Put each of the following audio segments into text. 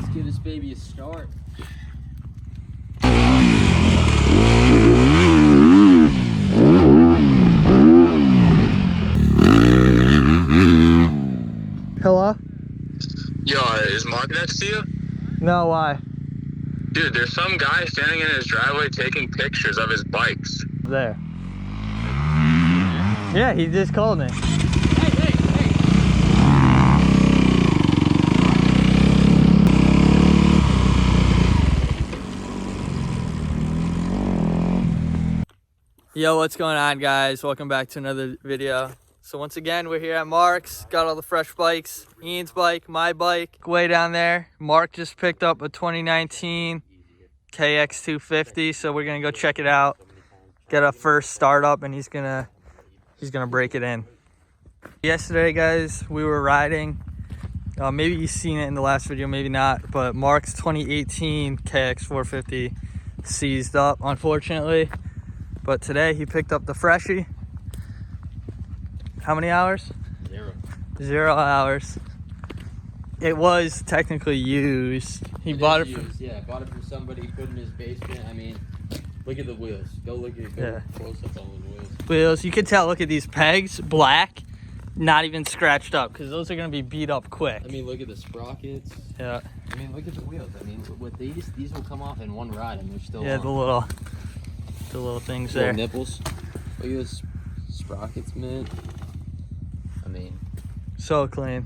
Let's give this baby a start. Hello? Yo, is Mark next to you? No, why? Dude, there's some guy standing in his driveway taking pictures of his bikes. There. Yeah, he just called me. Hey. Yo, what's going on, guys? Welcome back to another video. So once again, we're here at Mark's. Got all the fresh bikes. Ian's bike, my bike, way down there. Mark just picked up a 2019 kX250, so we're gonna go check it out. Get a first startup, and he's gonna break it in. Yesterday, guys, we were riding. Maybe you've seen it in the last video, maybe not. But Mark's 2018 kX450 seized up, unfortunately. But today he picked up the freshie. How many hours? 0 hours. It was technically used. He bought it from... Yeah, bought it from somebody, put in his basement. I mean, look at the wheels. Go look at close up on the wheels. Wheels, you can tell, look at these pegs, black, not even scratched up, because those are going to be beat up quick. I mean, look at the sprockets. Yeah. I mean, look at the wheels. I mean, with these will come off in one ride, and they're still Yeah, on. the little things Little there. nipples. Look at this sprockets, man. I mean, So clean.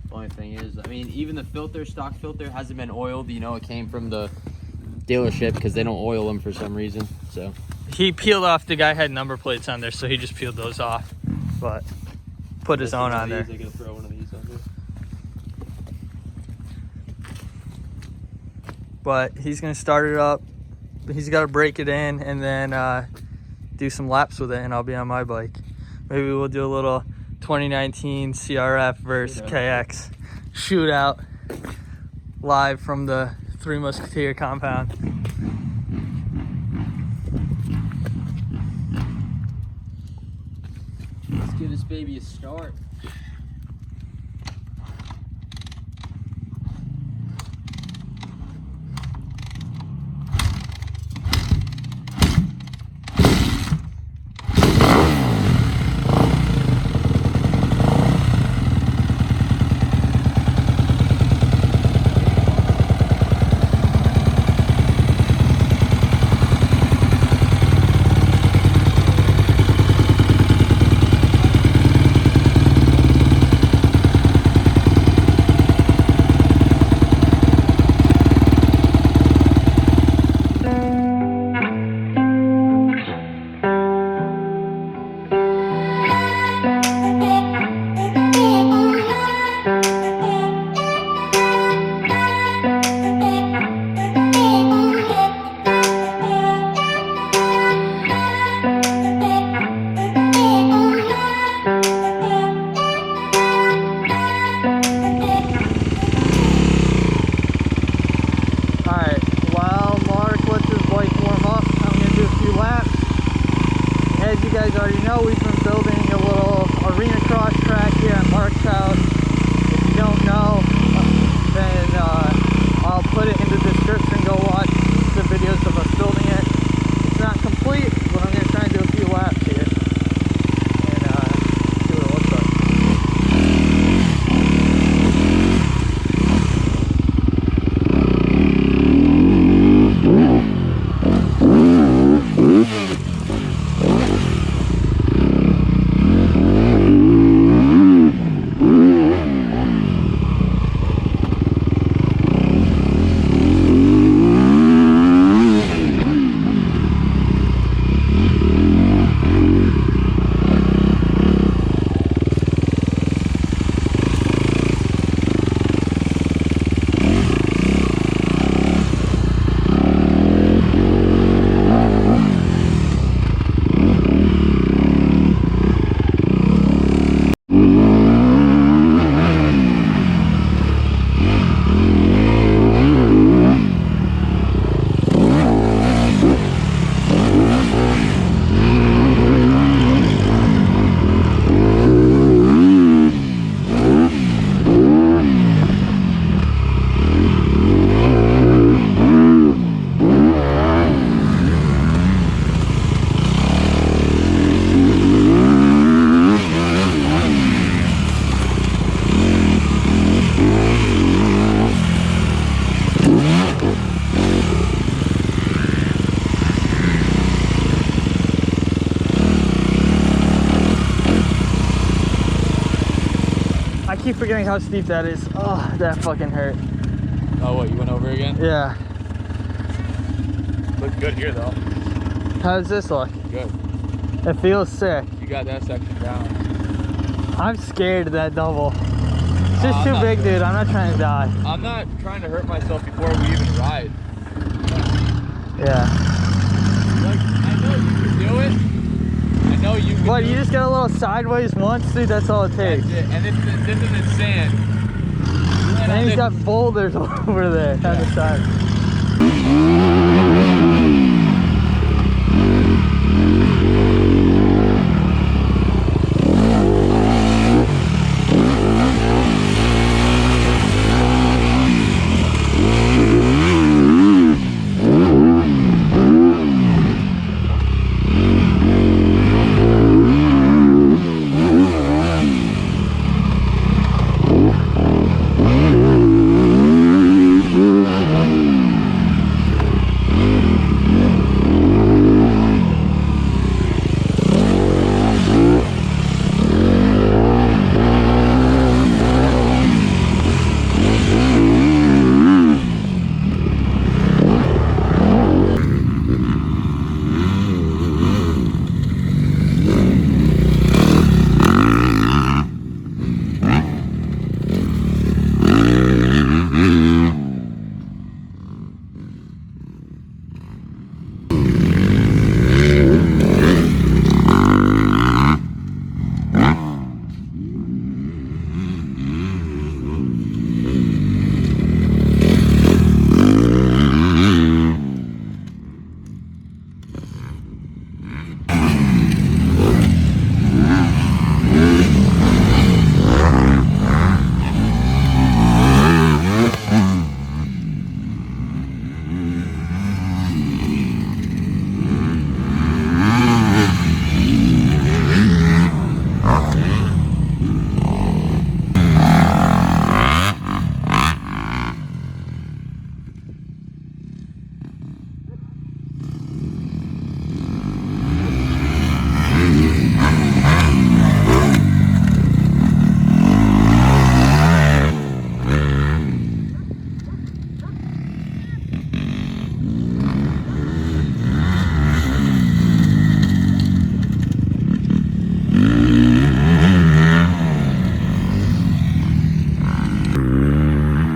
the only thing is, I mean, even the filter, stock filter, hasn't been oiled. You know, it came from the dealership because they don't oil them for some reason. So He peeled off, the guy had number plates on there, so he just peeled those off. But put his own on there. They're gonna throw one of these on there. But he's going to start it up. He's got to break it in and then do some laps with it, and I'll be on my bike. Maybe we'll do a little 2019 CRF versus KX shootout live from the Three Musketeer compound. Let's give this baby a start. dang how steep that is. Oh, that fucking hurt. Oh, what, you went over again? Yeah. Look good here, though. How does this look? Good. It feels sick. You got that section down. I'm scared of that double. It's just I'm too not big, sure. dude. I'm not trying to die. I'm not trying to hurt myself before we even ride. Yeah. Like, I know you can do it. I know you can But do you it. just get a little sideways once, dude. That's all it takes. That's it. And this isn't sand. And he's got boulders over there on the side.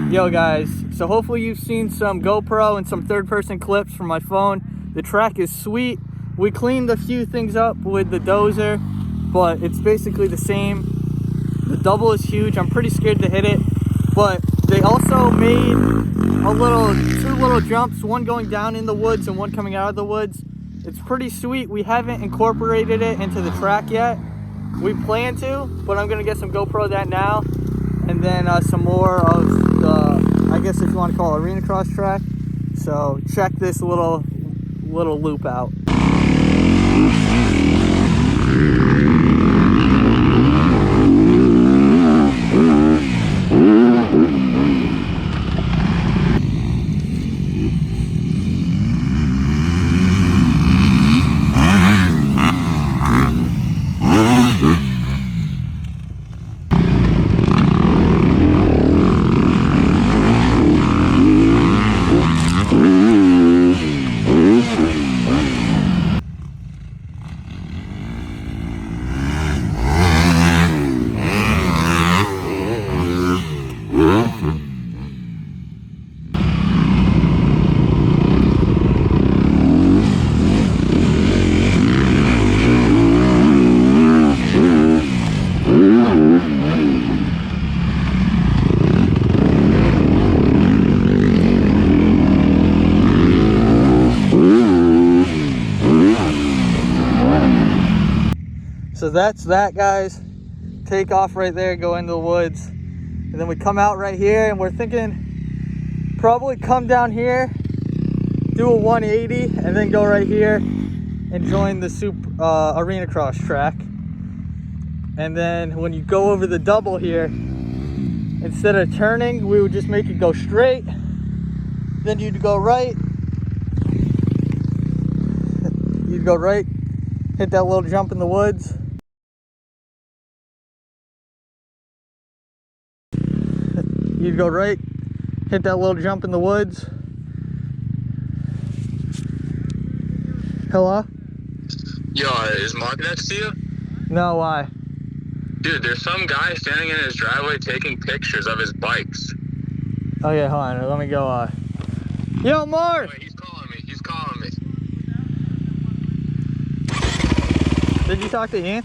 Yo guys, so hopefully you've seen some GoPro and some third-person clips from my phone. The track is sweet. We cleaned a few things up with the dozer, but it's basically the same. The double is huge. I'm pretty scared to hit it, but they also made two little jumps, one going down in the woods and one coming out of the woods. It's pretty sweet. We haven't incorporated it into the track yet. We plan to, but I'm gonna get some GoPro of that now, and then some more of the, I guess if you want to call it, arena cross track. So check this little loop out. So that's that, guys. Take off right there, go into the woods. And then we come out right here, and we're thinking probably come down here, do a 180, and then go right here and join the arena cross track. And then when you go over the double here, instead of turning, we would just make it go straight. Then you'd go right. You'd go right, hit that little jump in the woods. You'd go right, hit that little jump in the woods. Hello? Yo, is Mark next to you? No, why? Dude, there's some guy standing in his driveway taking pictures of his bikes. Oh yeah, hold on, let me go, Yo, Mark! Wait, he's calling me. He's calling me. Did you talk to Ian?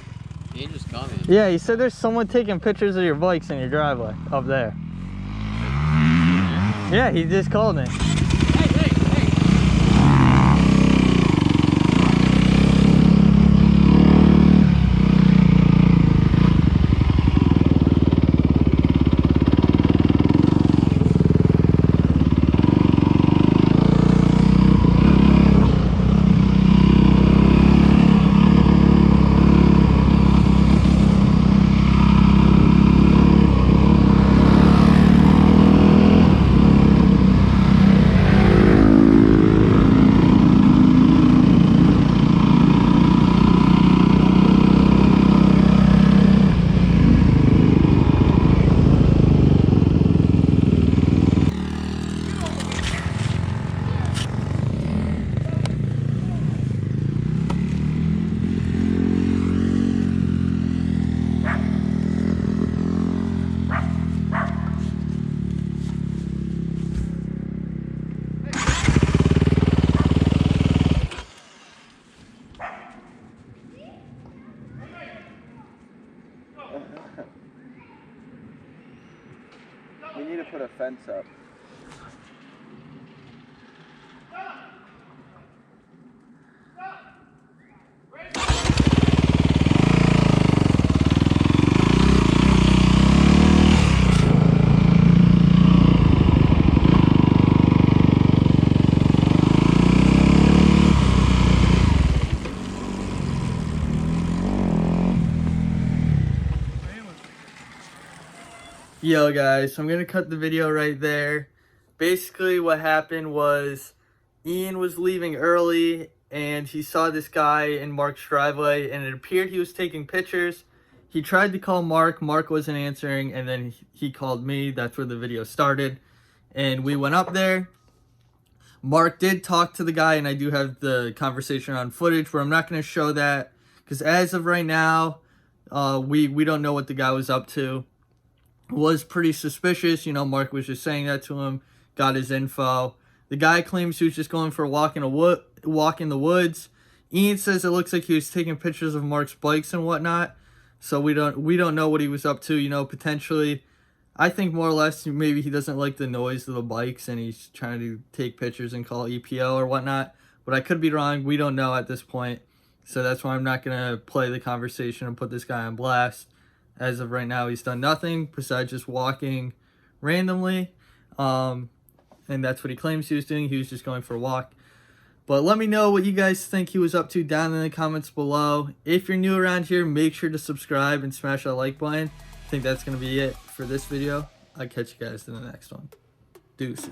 He just called me. Yeah, he said there's someone taking pictures of your bikes in your driveway up there. Yeah, he just called me. We need to put a fence up. Yo guys, so I'm gonna cut the video right there. Basically what happened was Ian was leaving early and he saw this guy in Mark's driveway and it appeared he was taking pictures. He tried to call Mark wasn't answering, and then he called me. That's where the video started. And we went up there. Mark did talk to the guy, and I do have the conversation on footage, but I'm not gonna show that because as of right now, we don't know what the guy was up to. Was pretty suspicious, you know. Mark was just saying that to him, got his info. The guy claims he was just going for a walk in the woods. Ian says it looks like he was taking pictures of Mark's bikes and whatnot. So we don't know what he was up to, you know. Potentially, I think more or less maybe he doesn't like the noise of the bikes and he's trying to take pictures and call EPO or whatnot. But I could be wrong. We don't know at this point. So that's why I'm not gonna play the conversation and put this guy on blast. As of right now, he's done nothing besides just walking randomly. And that's what he claims he was doing. He was just going for a walk. But let me know what you guys think he was up to down in the comments below. If you're new around here, make sure to subscribe and smash that like button. I think that's going to be it for this video. I'll catch you guys in the next one. Deuces.